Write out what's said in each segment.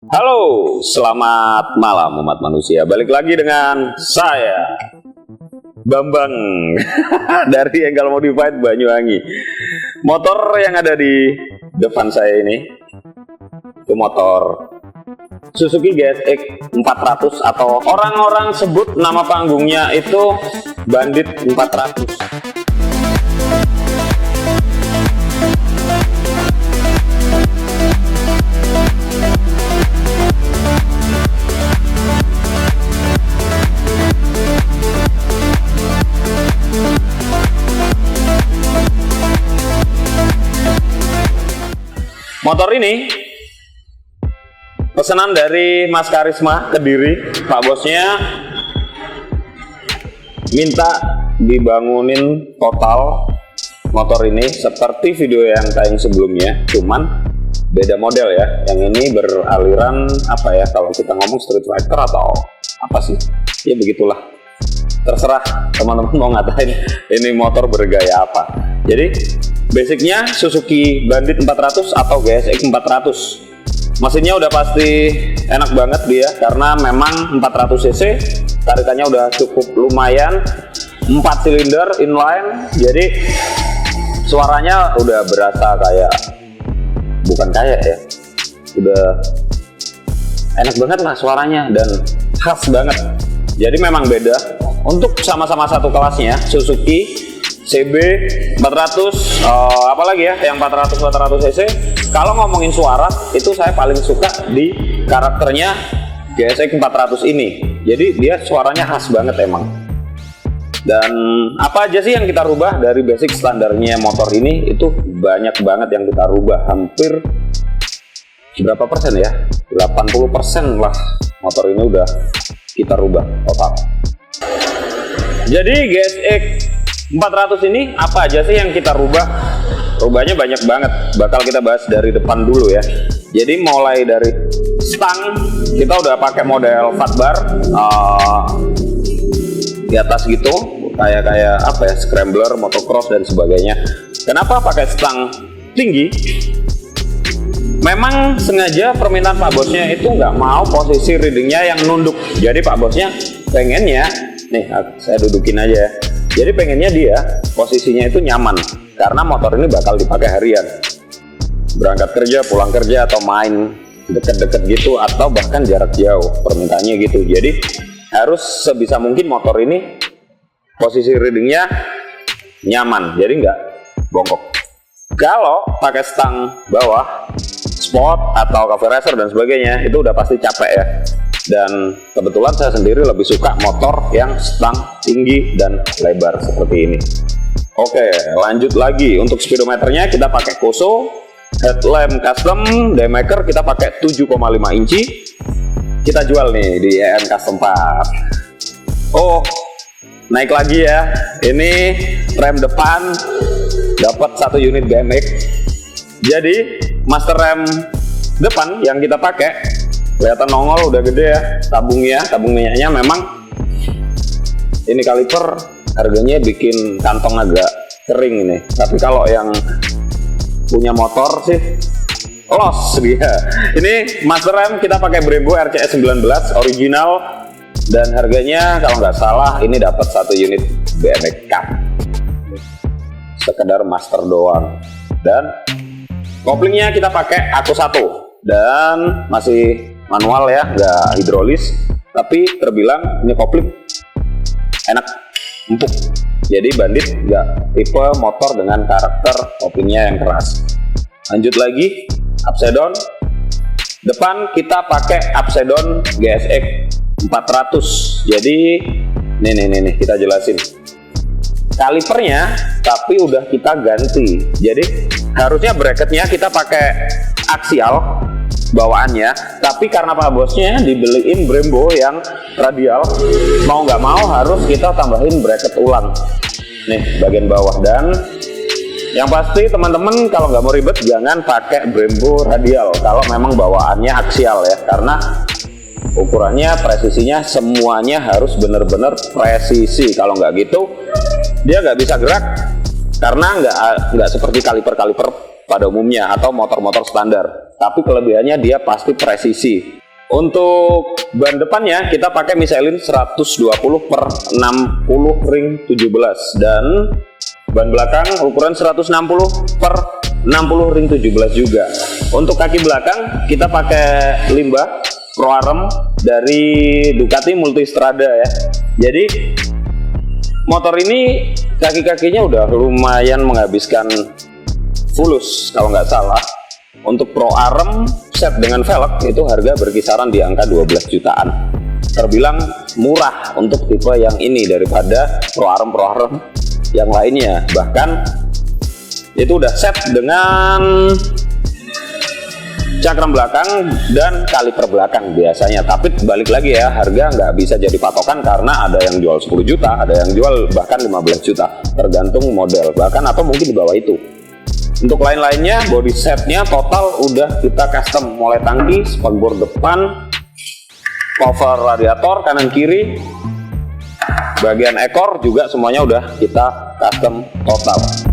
Halo, selamat malam umat manusia. Balik lagi dengan saya Bambang dari Enggal Modified Banyuwangi. Motor yang ada di depan saya ini itu motor Suzuki GSX 400 atau orang-orang sebut nama panggungnya itu Bandit 400. Motor ini pesanan dari Mas Karisma Kediri. Pak bosnya minta dibangunin total motor ini seperti video yang tayang sebelumnya, cuman beda model ya. Yang ini beraliran apa ya, kalau kita ngomong street fighter atau apa sih, ya begitulah, terserah teman-teman mau ngatain ini motor bergaya apa. Jadi basicnya Suzuki Bandit 400 atau GSX 400. Mesinnya udah pasti enak banget dia, karena memang 400 cc, tarikannya udah cukup lumayan, 4 silinder inline, jadi suaranya udah berasa kayak, bukan kayak ya, udah enak banget lah suaranya dan khas banget. Jadi memang beda. Untuk sama-sama satu kelasnya, Suzuki CB 400, apalagi ya yang 400 cc. Kalau ngomongin suara, itu saya paling suka di karakternya GSX 400 ini. Jadi dia suaranya khas banget emang. Dan apa aja sih yang kita rubah dari basic standarnya motor ini? Itu banyak banget yang kita rubah, hampir berapa persen ya? 80% lah motor ini udah kita rubah total. Jadi GSX 400 ini apa aja sih yang kita rubah? Rubahnya banyak banget. Bakal kita bahas dari depan dulu ya. Jadi mulai dari stang, kita udah pakai model fat bar di atas gitu, kayak apa ya, scrambler, motocross dan sebagainya. Kenapa pakai stang tinggi? Memang sengaja permintaan Pak bosnya itu nggak mau posisi readingnya yang nunduk. Jadi Pak bosnya pengennya, nih saya dudukin aja ya. Jadi pengennya dia posisinya itu nyaman, karena motor ini bakal dipakai harian, berangkat kerja, pulang kerja, atau main deket-deket gitu, atau bahkan jarak jauh, permintaannya gitu. Jadi harus sebisa mungkin motor ini posisi readingnya nyaman, jadi nggak bongkok. Kalau pakai stang bawah, sport atau cafe racer dan sebagainya, itu udah pasti capek ya. Dan kebetulan saya sendiri lebih suka motor yang stang tinggi dan lebar seperti ini. Oke, lanjut lagi. Untuk speedometernya kita pakai Koso, headlamp custom, daymaker kita pakai 7,5 inci. Kita jual nih di EM Custom Part. Oh, naik lagi ya. Ini rem depan dapat 1 unit BMX. Jadi master rem depan yang kita pakai, kelihatan nongol udah gede ya, tabung minyaknya. Memang ini kaliper harganya bikin kantong agak kering ini, tapi kalau yang punya motor sih los dia. Ini master rem kita pakai Brembo RCS 19 original, dan harganya kalau nggak salah ini dapat 1 unit BMX Cup, sekedar master doang. Dan koplingnya kita pakai Aku 1 dan masih manual ya, nggak hidrolis, tapi terbilang ini kopling enak, empuk. Jadi Bandit nggak tipe motor dengan karakter koplingnya yang keras. Lanjut lagi, upside down depan kita pakai upside down GSX 400. Jadi nih kita jelasin kalipernya, tapi udah kita ganti. Jadi harusnya bracketnya kita pakai aksial bawaannya, tapi karena Pak bosnya dibeliin Brembo yang radial, mau nggak mau harus kita tambahin bracket ulang nih bagian bawah. Dan yang pasti teman-teman kalau nggak mau ribet, jangan pakai Brembo radial kalau memang bawaannya aksial ya, karena ukurannya, presisinya, semuanya harus bener-bener presisi. Kalau nggak gitu dia nggak bisa gerak, karena nggak seperti kaliper-kaliper pada umumnya atau motor-motor standar. Tapi kelebihannya dia pasti presisi. Untuk ban depannya kita pakai Michelin 120/60 ring 17 dan ban belakang ukuran 160/60 ring 17 juga. Untuk kaki belakang kita pakai limbah Pro Arm dari Ducati Multistrada ya. Jadi motor ini kaki-kakinya udah lumayan menghabiskan fulus kalau nggak salah. Untuk Pro Arm set dengan velg itu harga berkisaran di angka 12 jutaan. Terbilang murah untuk tipe yang ini daripada Pro Arm yang lainnya. Bahkan itu udah set dengan cakram belakang dan kaliper belakang biasanya. Tapi balik lagi ya, harga nggak bisa jadi patokan karena ada yang jual 10 juta, ada yang jual bahkan 15 juta, tergantung model bahkan atau mungkin di bawah itu. Untuk lain-lainnya, body setnya total udah kita custom, mulai tangki, spakbor depan, cover radiator kanan kiri, bagian ekor juga semuanya udah kita custom total.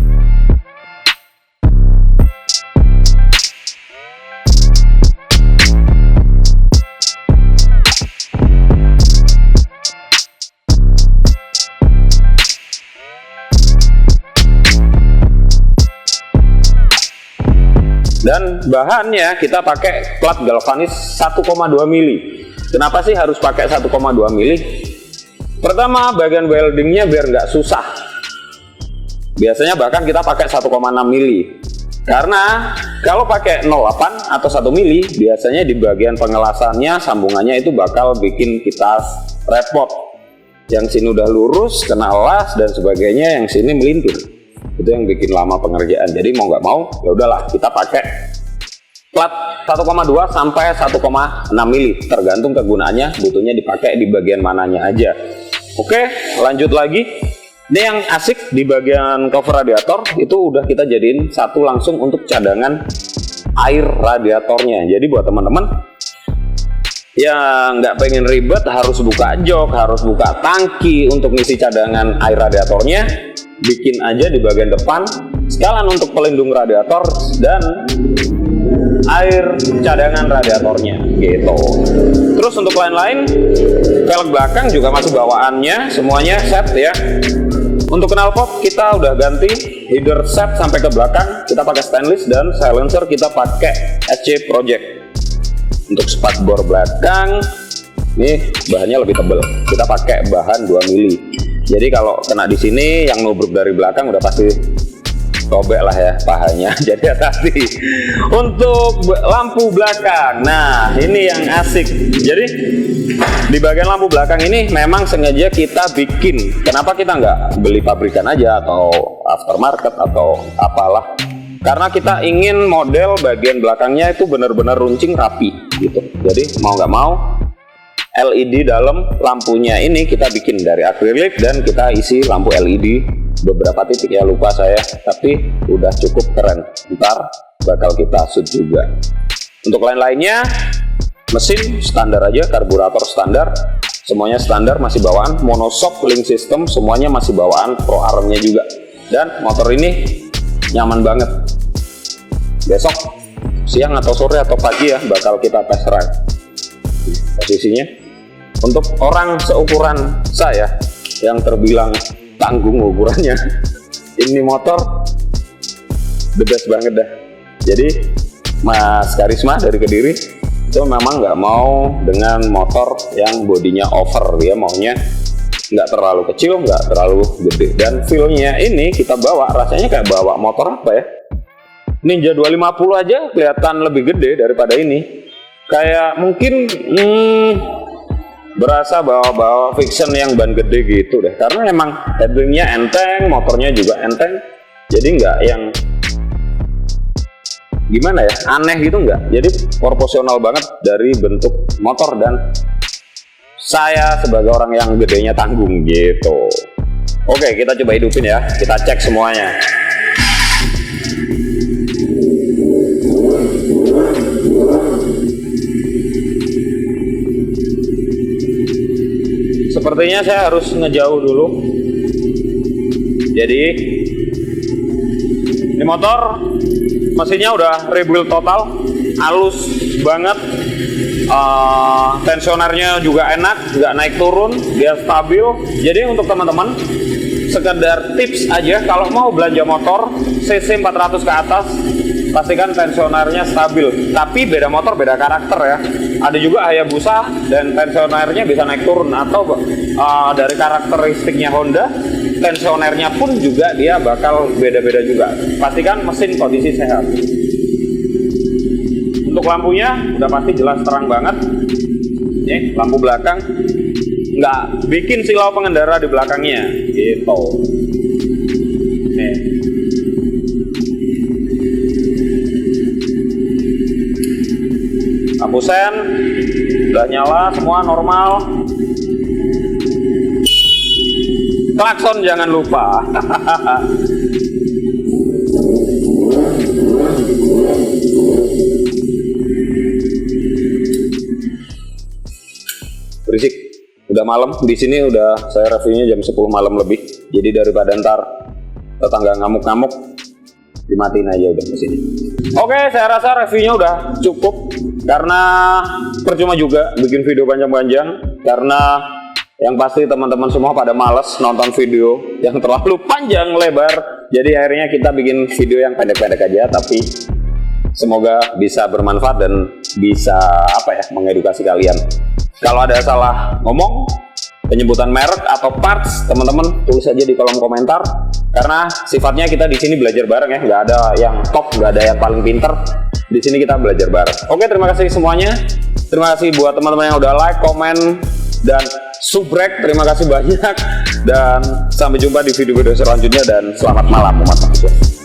Dan bahannya kita pakai plat galvanis 1,2 mili. Kenapa sih harus pakai 1,2 mili? Pertama, bagian weldingnya biar nggak susah. Biasanya bahkan kita pakai 1,6 mili. Karena kalau pakai 0,8 atau 1 mili, biasanya di bagian pengelasannya, sambungannya itu bakal bikin kita repot. Yang sini udah lurus, kena las dan sebagainya, yang sini melintir. Itu yang bikin lama pengerjaan. Jadi mau nggak mau ya udahlah kita pakai plat 1,2 sampai 1,6 mili, tergantung kegunaannya, butuhnya dipakai di bagian mananya aja. Oke, lanjut lagi. Ini yang asik di bagian cover radiator itu udah kita jadiin satu langsung untuk cadangan air radiatornya. Jadi buat teman-teman yang nggak pengen ribet harus buka jok, harus buka tangki untuk ngisi cadangan air radiatornya, bikin aja di bagian depan sekalian untuk pelindung radiator dan air cadangan radiatornya gitu. Terus untuk lain-lain, velg belakang juga masih bawaannya semuanya set ya. Untuk knalpot kita udah ganti header set sampai ke belakang, kita pakai stainless, dan silencer kita pakai SC Project. Untuk spakbor belakang nih bahannya lebih tebal, kita pakai bahan 2 mili. Jadi kalau kena di sini yang nubruk dari belakang udah pasti robek lah ya pahanya. Jadi hati-hati. Untuk lampu belakang, nah ini yang asik. Jadi di bagian lampu belakang ini memang sengaja kita bikin. Kenapa kita nggak beli pabrikan aja atau aftermarket atau apalah? Karena kita ingin model bagian belakangnya itu benar-benar runcing rapi gitu. Jadi mau nggak mau LED dalam lampunya ini kita bikin dari akrilik dan kita isi lampu LED beberapa titik ya, lupa saya, tapi udah cukup keren. Ntar bakal kita shoot juga. Untuk lain-lainnya mesin standar aja, karburator standar, semuanya standar, masih bawaan monoshock link system, semuanya masih bawaan Pro Arm-nya juga. Dan motor ini nyaman banget. Besok siang atau sore atau pagi ya bakal kita test ride. Posisinya untuk orang seukuran saya yang terbilang tanggung ukurannya, ini motor the best banget dah. Jadi Mas Karisma dari Kediri itu memang nggak mau dengan motor yang bodinya over, dia maunya nggak terlalu kecil, nggak terlalu gede, dan feel-nya ini kita bawa rasanya kayak bawa motor apa ya, Ninja 250 aja kelihatan lebih gede daripada ini. Kayak mungkin berasa bawa fiction yang ban gede gitu deh, karena emang handlingnya enteng, motornya juga enteng, jadi nggak yang gimana ya, aneh gitu nggak. Jadi proporsional banget dari bentuk motor, dan saya sebagai orang yang gedenya tanggung gitu. Oke, kita coba hidupin ya, kita cek semuanya. Sepertinya saya harus ngejauh dulu. Jadi ini motor mesinnya udah rebuild total, halus banget. tensionernya juga enak, nggak naik turun, dia stabil. Jadi untuk teman-teman sekedar tips aja, kalau mau belanja motor cc 400 ke atas, pastikan tensionernya stabil. Tapi beda motor beda karakter ya. Ada juga Hayabusa dan tensionernya bisa naik turun, atau dari karakteristiknya Honda, tensionernya pun juga dia bakal beda-beda juga. Pastikan mesin kondisi sehat. Untuk lampunya udah pasti jelas terang banget. Nih, lampu belakang nggak bikin silau pengendara di belakangnya gitu. Nih. Lampu sen udah nyala, semua normal. Klakson jangan lupa. Berisik. Udah malam, di sini udah saya reviewnya jam 10 malam lebih. Jadi daripada ntar tetangga ngamuk-ngamuk, dimatiin aja udah mesin. Oke, saya rasa reviewnya udah cukup, karena percuma juga bikin video panjang-panjang, karena yang pasti teman-teman semua pada males nonton video yang terlalu panjang lebar. Jadi akhirnya kita bikin video yang pendek-pendek aja, tapi semoga bisa bermanfaat dan bisa mengedukasi kalian. Kalau ada salah ngomong, penyebutan merek atau parts, teman-teman tulis aja di kolom komentar, karena sifatnya kita di sini belajar bareng ya, nggak ada yang top, nggak ada yang paling pinter. Di sini kita belajar bareng. Oke, terima kasih semuanya. Terima kasih buat teman-teman yang udah like, komen, dan subrek. Terima kasih banyak, dan sampai jumpa di video-video selanjutnya, dan selamat malam umat manusia.